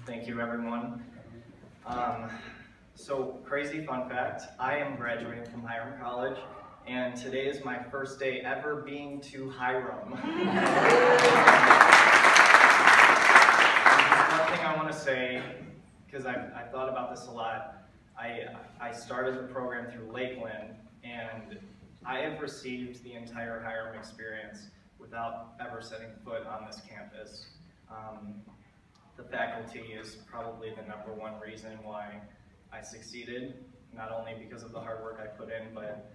Thank you, everyone. So, crazy fun fact, I am graduating from Hiram College, and today is my first day ever being to Hiram. One thing I want to say, because I've thought about this a lot, I started the program through Lakeland, and I have received the entire Hiram experience without ever setting foot on this campus. The faculty is probably the #1 reason why I succeeded, not only because of the hard work I put in, but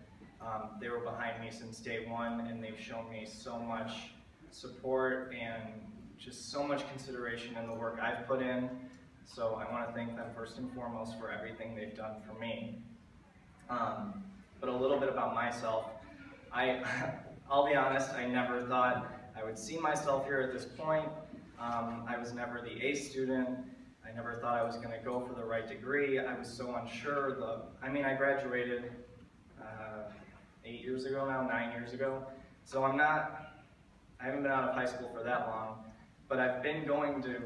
they were behind me since day one, and they've shown me so much support and just so much consideration in the work I've put in. So I want to thank them first and foremost for everything they've done for me. But a little bit about myself. I'll be honest, I never thought I would see myself here at this point. I was never the A student. I never thought I was going to go for the right degree. I was so unsure. I graduated 8 years ago now, 9 years ago. So I haven't been out of high school for that long, but I've been going to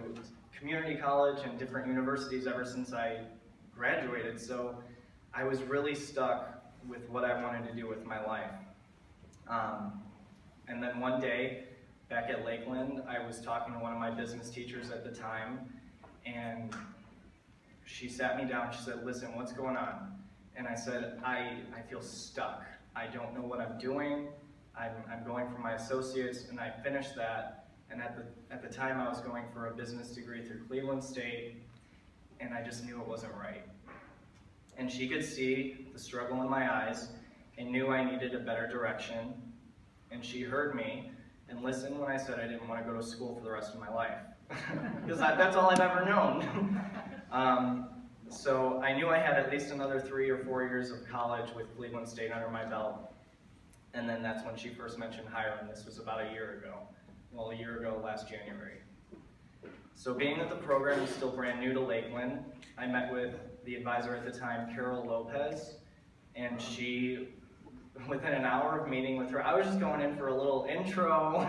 community college and different universities ever since I graduated. So I was really stuck with what I wanted to do with my life. And then one day, back at Lakeland, I was talking to one of my business teachers at the time, and she sat me down. She said, "Listen, what's going on?" And I said, I feel stuck. I don't know what I'm doing. I'm going for my associates, and I finished that. And at the time, I was going for a business degree through Cleveland State, and I just knew it wasn't right. And she could see the struggle in my eyes and knew I needed a better direction. And she heard me and listened when I said I didn't want to go to school for the rest of my life, because that's all I've ever known. So I knew I had at least another 3 or 4 years of college with Cleveland State under my belt. And then that's when she first mentioned Hiram. This was about a year ago. Well, a year ago last January. So being that the program is still brand new to Lakeland, I met with the advisor at the time, Carol Lopez, and she, within an hour of meeting with her, I was just going in for a little intro,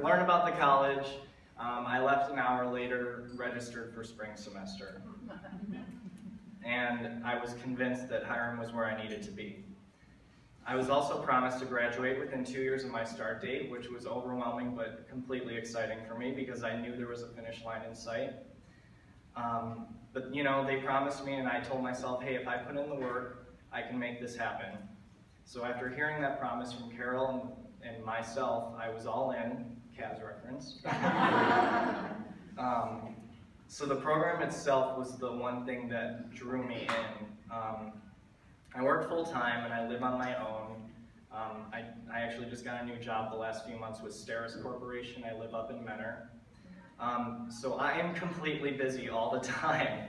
learn about the college. I left an hour later, registered for spring semester. And I was convinced that Hiram was where I needed to be. I was also promised to graduate within 2 years of my start date, which was overwhelming but completely exciting for me because I knew there was a finish line in sight. But you know, they promised me, and I told myself, hey, if I put in the work, I can make this happen. So after hearing that promise from Carol and myself, I was all in, Cavs reference. So the program itself was the one thing that drew me in. I work full-time and I live on my own. I actually just got a new job the last few months with Sidoris Corporation. I live up in Menor. So I am completely busy all the time.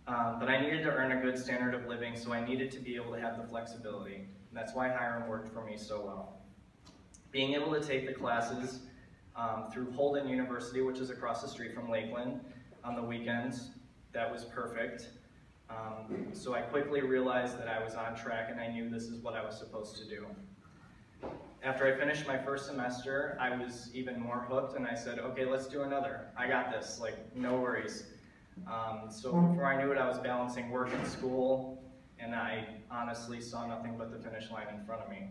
But I needed to earn a good standard of living, so I needed to be able to have the flexibility. And that's why Hiram worked for me so well. Being able to take the classes through Holden University, which is across the street from Lakeland, on the weekends, that was perfect. So I quickly realized that I was on track and I knew this is what I was supposed to do. After I finished my first semester, I was even more hooked and I said, okay, let's do another. I got this, like, no worries. So before I knew it, I was balancing work and school, and I honestly saw nothing but the finish line in front of me.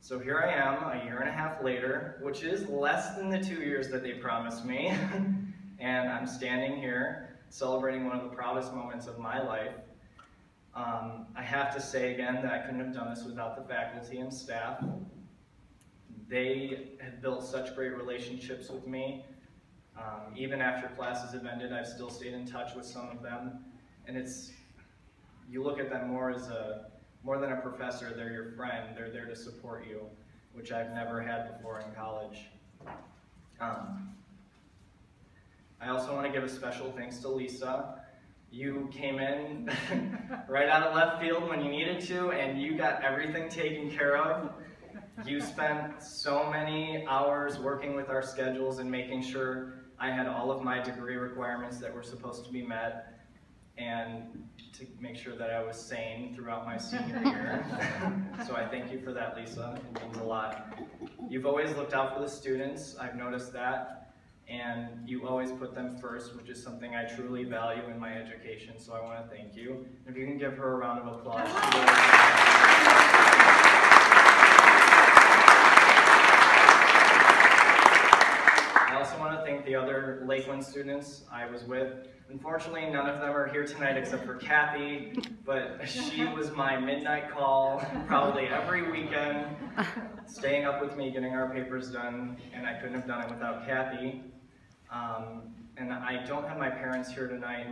So here I am, a year and a half later, which is less than the 2 years that they promised me, and I'm standing here celebrating one of the proudest moments of my life. I have to say again that I couldn't have done this without the faculty and staff. They had built such great relationships with me. Even after classes have ended, I've still stayed in touch with some of them. And you look at them more than a professor, they're your friend, they're there to support you, which I've never had before in college. I also want to give a special thanks to Lisa. You came in right out of left field when you needed to, and you got everything taken care of. You spent so many hours working with our schedules and making sure I had all of my degree requirements that were supposed to be met, and to make sure that I was sane throughout my senior year. So I thank you for that, Lisa. It means a lot. You've always looked out for the students. I've noticed that. and you always put them first, which is something I truly value in my education, so I want to thank you. And if you can give her a round of applause. I also want to thank the other Lakeland students I was with. Unfortunately, none of them are here tonight except for Kathy, but she was my midnight call probably every weekend, staying up with me, getting our papers done, and I couldn't have done it without Kathy. And I don't have my parents here tonight,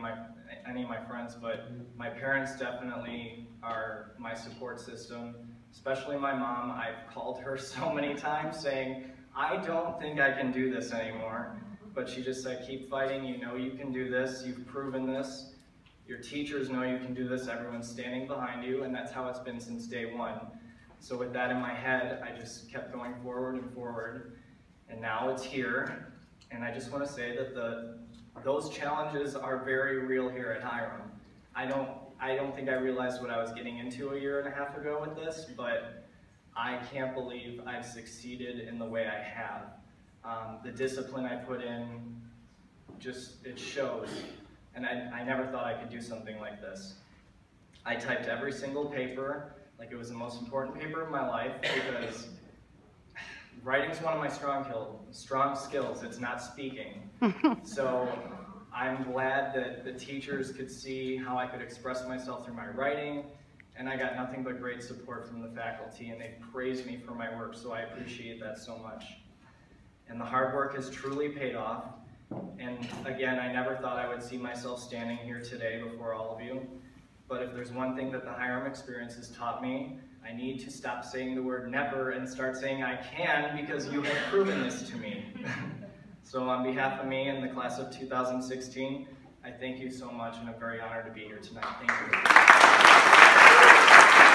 any of my friends, but my parents definitely are my support system, especially my mom. I've called her so many times saying, I don't think I can do this anymore. But she just said, keep fighting, you know you can do this, you've proven this. Your teachers know you can do this, everyone's standing behind you, and that's how it's been since day one. So with that in my head, I just kept going forward and forward, and now it's here. And I just want to say that those challenges are very real here at Hiram. I don't think I realized what I was getting into a year and a half ago with this, but I can't believe I've succeeded in the way I have. The discipline I put in, it shows. And I never thought I could do something like this. I typed every single paper like it was the most important paper of my life, because writing's one of my strong skills. It's not speaking. So I'm glad that the teachers could see how I could express myself through my writing, and I got nothing but great support from the faculty, and they praised me for my work, so I appreciate that so much. And the hard work has truly paid off. And again, I never thought I would see myself standing here today before all of you. But if there's one thing that the Hiram experience has taught me, I need to stop saying the word never and start saying I can, because you have proven this to me. So on behalf of me and the class of 2016, I thank you so much, and I'm very honored to be here tonight. Thank you.